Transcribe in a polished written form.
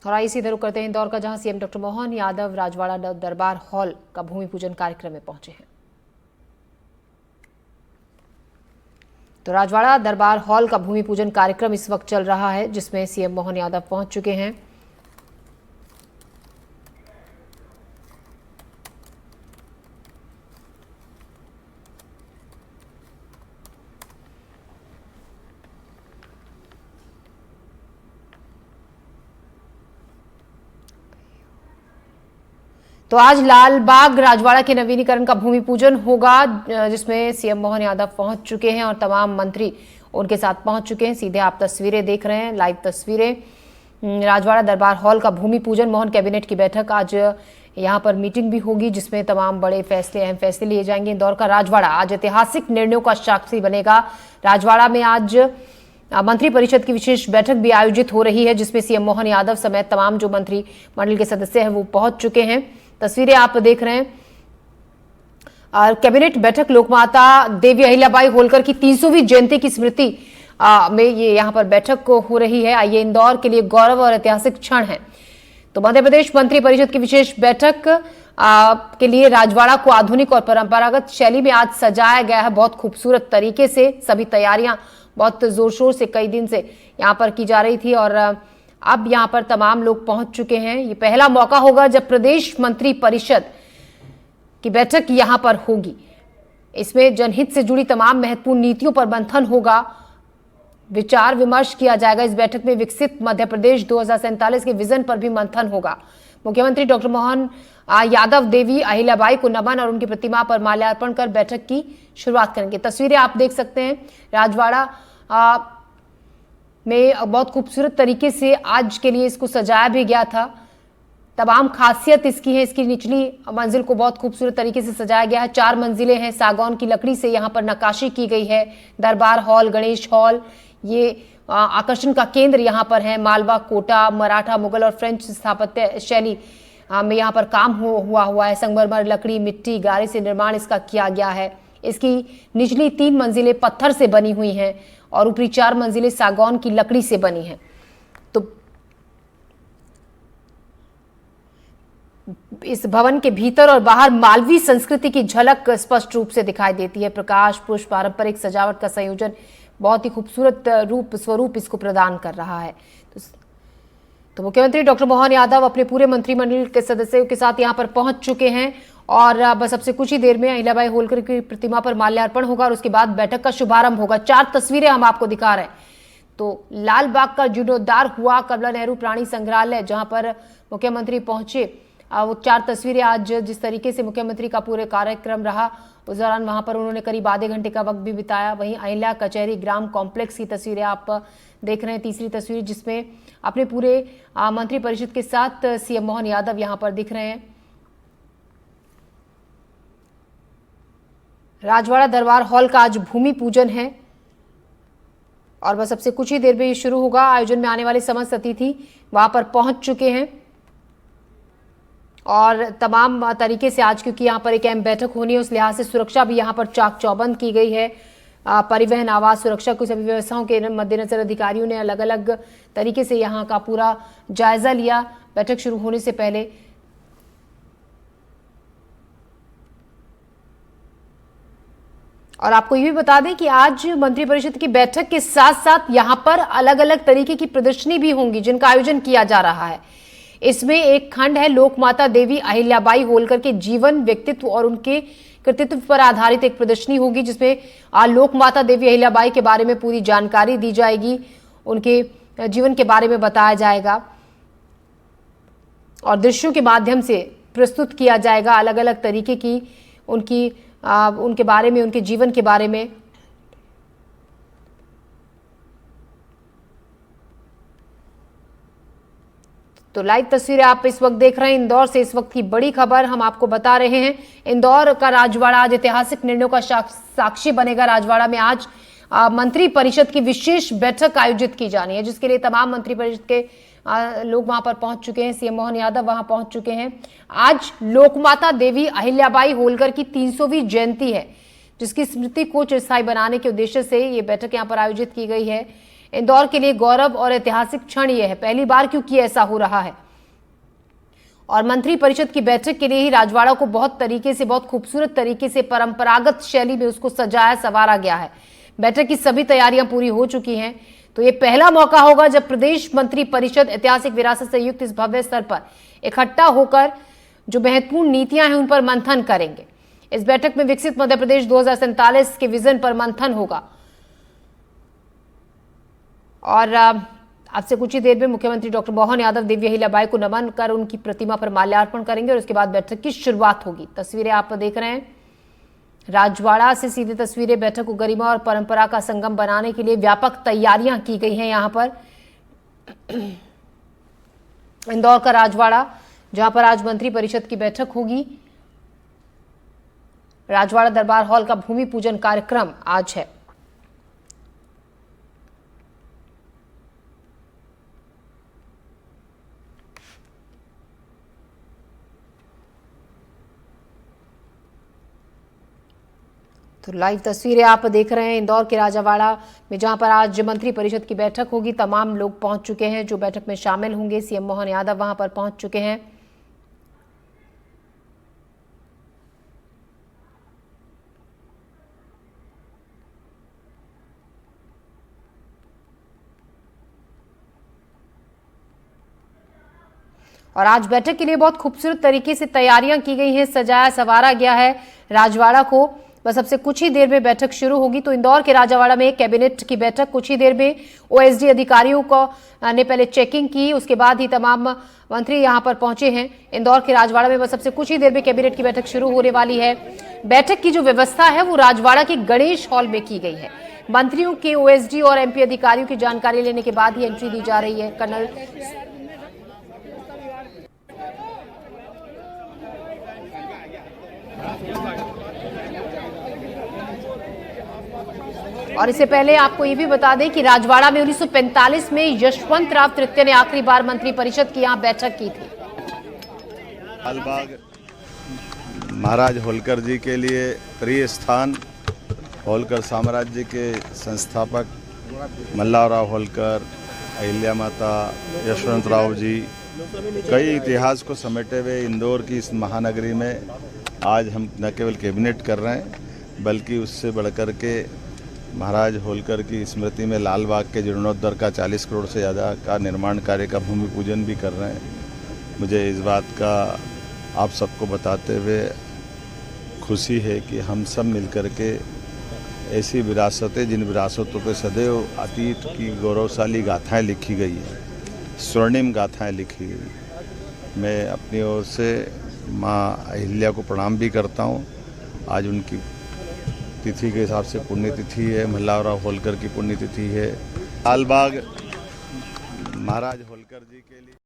और आइए सीधे रुक करते हैं इंदौर का, जहां सीएम डॉक्टर मोहन यादव राजवाड़ा दरबार हॉल का भूमि पूजन कार्यक्रम में पहुंचे हैं। तो राजवाड़ा दरबार हॉल का भूमि पूजन कार्यक्रम इस वक्त चल रहा है, जिसमें सीएम मोहन यादव पहुंच चुके हैं। तो आज लाल बाग राजवाड़ा के नवीनीकरण का भूमि पूजन होगा, जिसमें सीएम मोहन यादव पहुंच चुके हैं और तमाम मंत्री उनके साथ पहुंच चुके हैं। सीधे आप तस्वीरें देख रहे हैं, लाइव तस्वीरें। राजवाड़ा दरबार हॉल का भूमि पूजन, मोहन कैबिनेट की बैठक, आज यहां पर मीटिंग भी होगी, जिसमें तमाम बड़े फैसले, अहम फैसले लिए जाएंगे। इंदौर का राजवाड़ा आज ऐतिहासिक निर्णयों का साक्षी बनेगा। राजवाड़ा में आज मंत्रिपरिषद की विशेष बैठक भी आयोजित हो रही है, जिसमें सीएम मोहन यादव समेत तमाम जो मंत्रिमंडल के सदस्य हैं वो पहुंच चुके हैं। तस्वीरें आप देख रहे हैं। कैबिनेट बैठक लोकमाता देवी अहिल्याबाई होलकर की 300वीं जयंती की स्मृति में ये यहां पर बैठक हो रही है। ये इंदौर के लिए गौरव और ऐतिहासिक क्षण है। तो मध्य प्रदेश मंत्रिपरिषद की विशेष बैठक के लिए राजवाड़ा को आधुनिक और परंपरागत शैली में आज सजाया गया है, बहुत खूबसूरत तरीके से। सभी तैयारियां बहुत जोर शोर से कई दिन से यहाँ पर की जा रही थी और अब यहाँ पर तमाम लोग पहुंच चुके हैं। ये पहला मौका होगा जब प्रदेश मंत्री परिषद की बैठक यहाँ पर होगी। इसमें जनहित से जुड़ी तमाम महत्वपूर्ण नीतियों पर मंथन होगा, विचार विमर्श किया जाएगा। इस बैठक में विकसित मध्य प्रदेश 2047 के विजन पर भी मंथन होगा। मुख्यमंत्री डॉक्टर मोहन यादव देवी अहिल्याबाई को नमन और उनकी प्रतिमा पर माल्यार्पण कर बैठक की शुरुआत करेंगे। तस्वीरें आप देख सकते हैं। राजवाड़ा में बहुत खूबसूरत तरीके से आज के लिए इसको सजाया भी गया था। तमाम खासियत इसकी है, इसकी निचली मंजिल को बहुत खूबसूरत तरीके से सजाया गया है। 4 मंजिलें हैं, सागौन की लकड़ी से यहाँ पर नक्काशी की गई है। दरबार हॉल, गणेश हॉल, ये आकर्षण का केंद्र यहाँ पर है। मालवा, कोटा, मराठा, मुगल और फ्रेंच स्थापत्य शैली में यहाँ पर काम हुआ है। संगमरमर, लकड़ी, मिट्टी, गारे से निर्माण इसका किया गया है। इसकी निचली 3 मंजिलें पत्थर से बनी हुई हैं और ऊपरी 4 मंजिलें सागौन की लकड़ी से बनी हैं। तो इस भवन के भीतर और बाहर मालवी संस्कृति की झलक स्पष्ट रूप से दिखाई देती है। प्रकाश, पुष्प, पारंपरिक सजावट का संयोजन बहुत ही खूबसूरत स्वरूप इसको प्रदान कर रहा है। तो मुख्यमंत्री डॉक्टर मोहन यादव अपने पूरे मंत्रिमंडल के सदस्यों के साथ यहां पर पहुंच चुके हैं और बस अब से कुछ ही देर में अहिल्याबाई होलकर की प्रतिमा पर माल्यार्पण होगा और उसके बाद बैठक का शुभारंभ होगा। 4 तस्वीरें हम आपको दिखा रहे हैं। तो लाल बाग का जीर्णोद्धार हुआ, कमला नेहरू प्राणी संग्रहालय जहां पर मुख्यमंत्री पहुंचे, वो 4 तस्वीरें आज जिस तरीके से मुख्यमंत्री का पूरे कार्यक्रम रहा, उस दौरान वहां पर उन्होंने करीब आधे घंटे का वक्त भी बिताया। वहीं अहिल्या कचहरी ग्राम कॉम्प्लेक्स की तस्वीरें आप देख रहे हैं। तीसरी तस्वीर जिसमें अपने पूरे मंत्रिपरिषद के साथ सीएम मोहन यादव यहां पर दिख रहे हैं। राजवाड़ा दरबार हॉल का आज भूमि पूजन है और बस अब से कुछ ही देर में ये शुरू होगा। आयोजन में आने वाले समस्त अतिथि वहां पर पहुंच चुके हैं और तमाम तरीके से आज, क्योंकि यहाँ पर एक अहम बैठक होनी है, उस लिहाज से सुरक्षा भी यहाँ पर चाक चौबंद की गई है। परिवहन, आवास, सुरक्षा की सभी व्यवस्थाओं के मद्देनजर अधिकारियों ने अलग अलग तरीके से यहाँ का पूरा जायजा लिया बैठक शुरू होने से पहले। और आपको ये भी बता दें कि आज मंत्रिपरिषद की बैठक के साथ साथ यहाँ पर अलग अलग तरीके की प्रदर्शनी भी होंगी, जिनका आयोजन किया जा रहा है। इसमें एक खंड है लोकमाता देवी अहिल्याबाई होलकर के जीवन, व्यक्तित्व और उनके कृतित्व पर आधारित एक प्रदर्शनी होगी, जिसमें लोकमाता देवी अहिल्याबाई के बारे में पूरी जानकारी दी जाएगी, उनके जीवन के बारे में बताया जाएगा और दृश्यों के माध्यम से प्रस्तुत किया जाएगा अलग अलग तरीके की उनके बारे में, उनके जीवन के बारे में। तो लाइव तस्वीरें आप इस वक्त देख रहे हैं। इंदौर से इस वक्त की बड़ी खबर हम आपको बता रहे हैं। इंदौर का राजवाड़ा आज ऐतिहासिक निर्णयों का साक्षी बनेगा। राजवाड़ा में आज मंत्री परिषद की विशेष बैठक आयोजित की जानी है, जिसके लिए तमाम मंत्री परिषद के लोग वहां पर पहुंच चुके हैं। सीएम मोहन यादव वहां पहुंच चुके हैं। आज लोकमाता देवी अहिल्याबाई होलकर की 300वीं जयंती है, जिसकी स्मृति को चिरस्थायी बनाने के उद्देश्य से ये बैठक यहां पर आयोजित की गई है। इंदौर के लिए गौरव और ऐतिहासिक क्षण ये है। पहली बार क्योंकि ऐसा हो रहा है और मंत्री परिषद की बैठक के लिए ही राजवाड़ा को बहुत खूबसूरत तरीके से परंपरागत शैली में उसको सजाया संवारा गया है। बैठक की सभी तैयारियां पूरी हो चुकी हैं, तो ये पहला मौका होगा जब प्रदेश मंत्री परिषद ऐतिहासिक विरासत से युक्त इस भव्य स्तर पर इकट्ठा होकर जो महत्वपूर्ण नीतियां हैं उन पर मंथन करेंगे। इस बैठक में विकसित मध्य प्रदेश 2047 के विजन पर मंथन होगा और अब से कुछ ही देर में मुख्यमंत्री डॉक्टर मोहन यादव देवी अहिल्याबाई को नमन कर उनकी प्रतिमा पर माल्यार्पण करेंगे और उसके बाद बैठक की शुरुआत होगी। तस्वीरें आप देख रहे हैं, राजवाड़ा से सीधी तस्वीरें। बैठक को गरिमा और परंपरा का संगम बनाने के लिए व्यापक तैयारियां की गई हैं। यहां पर इंदौर का राजवाड़ा, जहां पर आज मंत्री परिषद की बैठक होगी। राजवाड़ा दरबार हॉल का भूमि पूजन कार्यक्रम आज है। तो लाइव तस्वीरें आप देख रहे हैं इंदौर के राजवाड़ा में, जहां पर आज मंत्री परिषद की बैठक होगी। तमाम लोग पहुंच चुके हैं जो बैठक में शामिल होंगे। सीएम मोहन यादव वहां पर पहुंच चुके हैं। और आज बैठक के लिए बहुत खूबसूरत तरीके से तैयारियां की गई हैं, सजाया संवारा गया है राजवाड़ा को। बस अब से कुछ ही देर में बैठक शुरू होगी। तो इंदौर के राजवाड़ा में कैबिनेट की बैठक कुछ ही देर में। ओएसडी अधिकारियों को ने पहले चेकिंग की, उसके बाद ही तमाम मंत्री यहां पर पहुंचे हैं इंदौर के राजवाड़ा में। बस अब से कुछ ही देर में कैबिनेट की बैठक शुरू होने वाली है। बैठक की जो व्यवस्था है वो राजवाड़ा के गणेश हॉल में की गई है। मंत्रियों के, ओएसडी और एमपी अधिकारियों की जानकारी लेने के बाद ही एंट्री दी जा रही है। कर्नल और इससे पहले आपको ये भी बता दें कि राजवाड़ा में 1945 में यशवंतराव तृतीय ने आखिरी बार मंत्री परिषद की यहां बैठक की थी। लालबाग महाराज होलकर जी के लिए प्रिय स्थान, होलकर साम्राज्य के संस्थापक मल्लाराव होलकर, अहिल्या माता, यशवंतराव जी, कई इतिहास को समेटे हुए इंदौर की इस महानगरी में आज हम न केवल कैबिनेट कर रहे हैं बल्कि उससे बढ़कर के महाराज होलकर की स्मृति में लालबाग के जीर्णोद्धार का 40 करोड़ से ज़्यादा का निर्माण कार्य का भूमि पूजन भी कर रहे हैं। मुझे इस बात का आप सबको बताते हुए खुशी है कि हम सब मिलकर के ऐसी विरासतें, जिन विरासतों पे सदैव अतीत की गौरवशाली गाथाएं लिखी गई हैं, स्वर्णिम गाथाएं लिखी गई। मैं अपनी ओर से माँ अहिल्या को प्रणाम भी करता हूँ। आज उनकी तिथि के हिसाब से पुण्यतिथि है, मल्लाराव होलकर की पुण्यतिथि है। लालबाग महाराज होलकर जी के लिए